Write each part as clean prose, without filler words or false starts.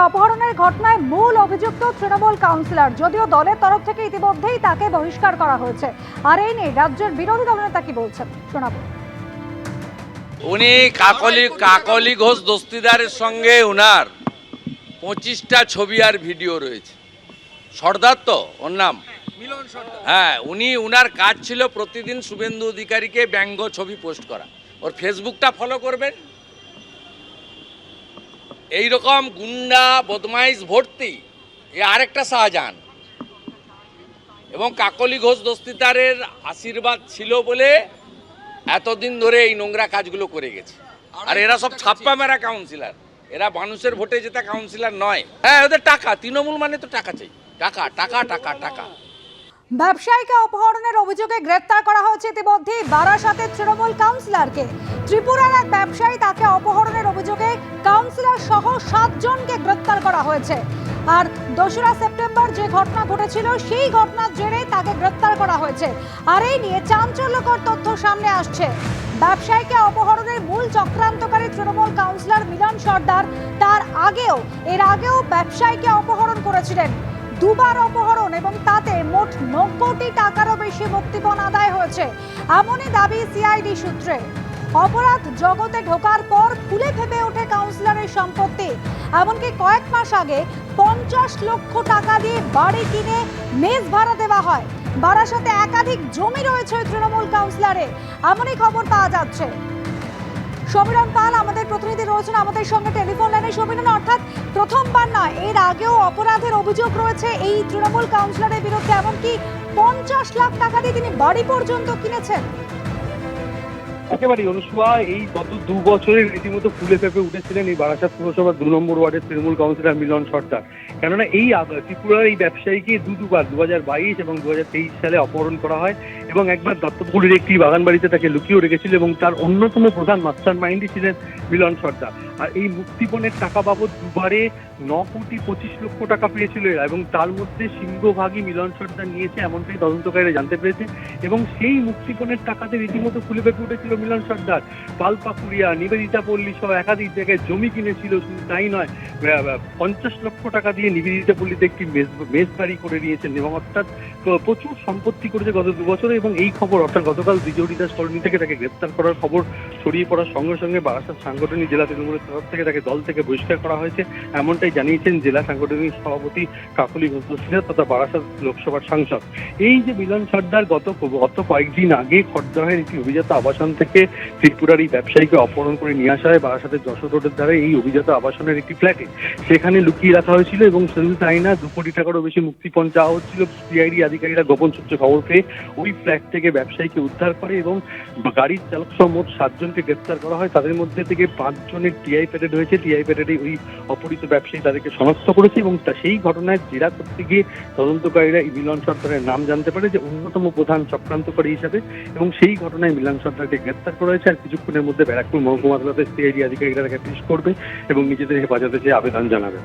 অপহরণের ঘটনায় মূল অভিযুক্ত তৃণমূল কাউন্সিলর, যদিও দলের তরফ থেকে ইতিমধ্যেই তাকে বহিষ্কার করা হয়েছে। আর এই নিয়ে রাজ্যের বিরোধী দলনেতা কি বলছেন শোনাবো। উনি কাকলি ঘোষ দস্তিদারের সঙ্গে উনার 25টা ছবি আর ভিডিও রয়েছে। সর্দার তো ওর নাম, হ্যাঁ, উনার কাজ ছিল প্রতিদিন শুভেন্দু অধিকারীকে ব্যঙ্গ ছবি পোস্ট করা। ওর ফেসবুকটা ফলো করবেন। এইরকম গুন্ডা বদমাইশ ভর্তি এ আরেকটা শাহজাহান, এবং কাকলি ঘোষ দস্তিদারের আশীর্বাদ ছিল বলে এতদিন ধরে এই নোংরা কাজগুলো করে গেছে। আর এরা সব ছাপ্পা মেরা কাউন্সিলর, এরা মানুষের ভোটে জেতা কাউন্সিলর নয়। হ্যাঁ, ওদের টাকা, তৃণমূল মানে তো টাকা চাই, টাকা টাকা টাকা টাকা। ব্যবসায়ীকে অপহরণের অভিযোগে গ্রেপ্তার করা হয়েছে ইতিমধ্যেই বারাসাতের তৃণমূল কাউন্সিলরকে। ত্রিপুরার এক ব্যবসায়ী, তাকে অপহরণের অভিযোগে কাউন্সিলর সহ 7 জনকে গ্রেপ্তার করা হয়েছে। আর 2রা সেপ্টেম্বর যে ঘটনা ঘটেছিল সেই ঘটনার জেরে তাকে গ্রেপ্তার করা হয়েছে। আর এই নিয়ে চাঞ্চল্যকর তথ্য সামনে আসছে। ব্যবসায়ীকে অপহরণের মূল চক্রান্তকারী তৃণমূল কাউন্সিলর মিলন সর্দার এর আগেও ব্যবসায়ীকে অপহরণ করেছিলেন। 2বার অপহরণ এবং তাতে মোট 9 কোটি টাকারও বেশি মুক্তিপণ আদায় হয়েছে, এমনই দাবি সিআইডি সূত্রে। অপরাধ জগতে ঢোকার পর ফুলে ফেপে ওঠে কাউন্সিলরের সম্পত্তি। এমনকি কয়েক মাস আগে 50 লক্ষ টাকা দিয়ে বাড়ি কিনে মেস ভাড়া দেওয়া হয়। বারাসাতে একাধিক জমি রয়েছে তৃণমূল কাউন্সিলরে, এমনই খবর পাওয়া যাচ্ছে। সমীরণ পাল আমাদের প্রতিনিধি রয়েছেন আমাদের সঙ্গে টেলিফোন লাইনে। সমীরণ, অর্থাৎ প্রথমবার নয়, এর আগেও অপরাধের অভিযোগ রয়েছে এই তৃণমূল কাউন্সিলরের বিরুদ্ধে, এমনকি 50 লাখ টাকা দিয়ে তিনি বাড়ি পর্যন্ত কিনেছেন। একেবারেই অনুষ্কা, এই গত 2 বছরের রীতিমতো ফুলে ফেপে উঠেছিলেন এই বারাসাত পুরসভার 2 নম্বর ওয়ার্ডের তৃণমূল কাউন্সিলর মিলন সর্দার। কেননা এই ত্রিপুরার এই ব্যবসায়ীকে দুবার 2022 এবং 2023 সালে অপহরণ করা হয়, এবং একবার দত্তপুকুরের একটি বাগান বাড়িতে তাকে লুকিয়ে রেখেছিল, এবং তার অন্যতম প্রধান মাস্টার মাইন্ডই ছিলেন মিলন সর্দার। আর এই মুক্তিপণের টাকা বাবদ 2বারে 9 কোটি 25 লক্ষ টাকা পেয়েছিল এরা, এবং তার মধ্যে সিংহভাগই মিলন সর্দার নিয়েছে, এমনটাই তদন্তকারীরা জানতে পেরেছে। এবং সেই মুক্তিপণের টাকাতে রীতিমতো ফুলে ফেপে উঠেছিল মিলন সর্দার। পালপাকুড়িয়া, নিবেদিতা পল্লী সহ একাধিক জায়গায় জমি কিনেছিল। শুধু তাই নয়, 50 লক্ষ টাকা দিয়ে নিবেদিতা পল্লীতে একটি মেস বাড়ি করে নিয়েছেন, এবং অর্থাৎ প্রচুর সম্পত্তি করেছে গত 2 বছরে। এবং এই খবর অর্থাৎ গতকাল বিজেপি দাস কলোনি থেকে তাকে গ্রেপ্তার করার খবর ছড়িয়ে পড়ার সঙ্গে সঙ্গে বারাসাত সাংগঠনিক জেলা তৃণমূলের তরফ থেকে তাকে দল থেকে বহিষ্কার করা হয়েছে, এমনটাই জানিয়েছেন জেলা সাংগঠনিক সভাপতি কাকলি ঘোষ দস্তিদার তথা বারাসাত লোকসভার সাংসদ। এই যে মিলন সর্দার গত কয়েকদিন আগে খড়দহের একটি অভিজাত আবাসন থেকে ত্রিপুরার এই ব্যবসায়ীকে অপহরণ করে নিয়ে আসা হয় বারাসাতের যশোর রোডের ধারে এই অভিজাত আবাসনের একটি ফ্ল্যাটে, সেখানে লুকিয়ে রাখা হয়েছিল। এবং শুধু তাই না, 2 কোটি টাকারও বেশি মুক্তিপণ চাওয়া হচ্ছিল। সিআইডি আধিকারিকরা গোপন সূত্রে খবর পেয়ে ওই ফ্ল্যাট থেকে ব্যবসায়ীকে উদ্ধার করে, এবং গাড়ির চালক সহ মোট 7 জনকে গ্রেপ্তার করা হয়। তাদের মধ্যে থেকে 5 জনের টিআই প্যাডেড হয়েছে। টিআই প্যাডেডে ওই অপহৃত ব্যবসায়ী তাদেরকে শনাক্ত করেছে, এবং সেই ঘটনায় জেরা করতে গিয়ে তদন্তকারীরা মিলন সর্দারের নাম জানতে পারে যে অন্যতম প্রধান চক্রান্তকারী হিসাবে, এবং সেই ঘটনায় মিলন সর্দারকে গ্রেপ্তার করা হয়েছে। আর কিছুক্ষণের মধ্যে ব্যারাকপুর মহকুমা আদালতে সিআইডি আধিকারিকরা তাকে পেশ করবে এবং নিজেদের হেফাজতে চেয়ে আবেদন জানাবে।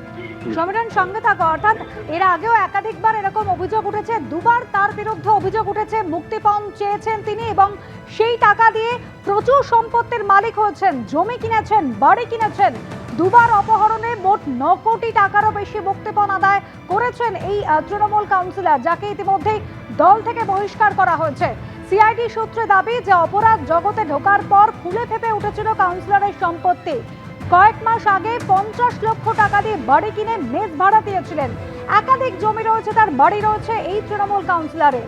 সমীরণ, সঙ্গে থাকো। অর্থাৎ এর আগেও একাধিকবার এরকম অভিযোগ উঠেছে, 2বার তার বিরুদ্ধে অভিযোগ উঠেছে মুক্তিপণ চেয়েছেন তিনি, এবং সেই টাকা দিয়ে প্রচুর সম্পত্তির মালিক হয়েছেন, জমি কিনেছেন, বাড়ি কিনেছেন। 2বার অপহরণে মোট 9 কোটি টাকারও বেশি মুক্তিপণ আদায় করেছেন এই তৃণমূল কাউন্সিলর, যাকে ইতিমধ্যেই দল থেকে বহিষ্কার করা হয়েছে। সিআইডি সূত্রে দাবি যে অপরাধ জগতে ঢোকার পর ফুলে ফেপে উঠেছিল কাউন্সিলরের সম্পত্তি। কয়েক মাস আগে 50 লক্ষ টাকা দিয়ে বাড়ি কিনে মেস ভাড়া দিয়েছিলেন। একাধিক জমি রয়েছে, তার বাড়ি রয়েছে এই তৃণমূল কাউন্সিলরে।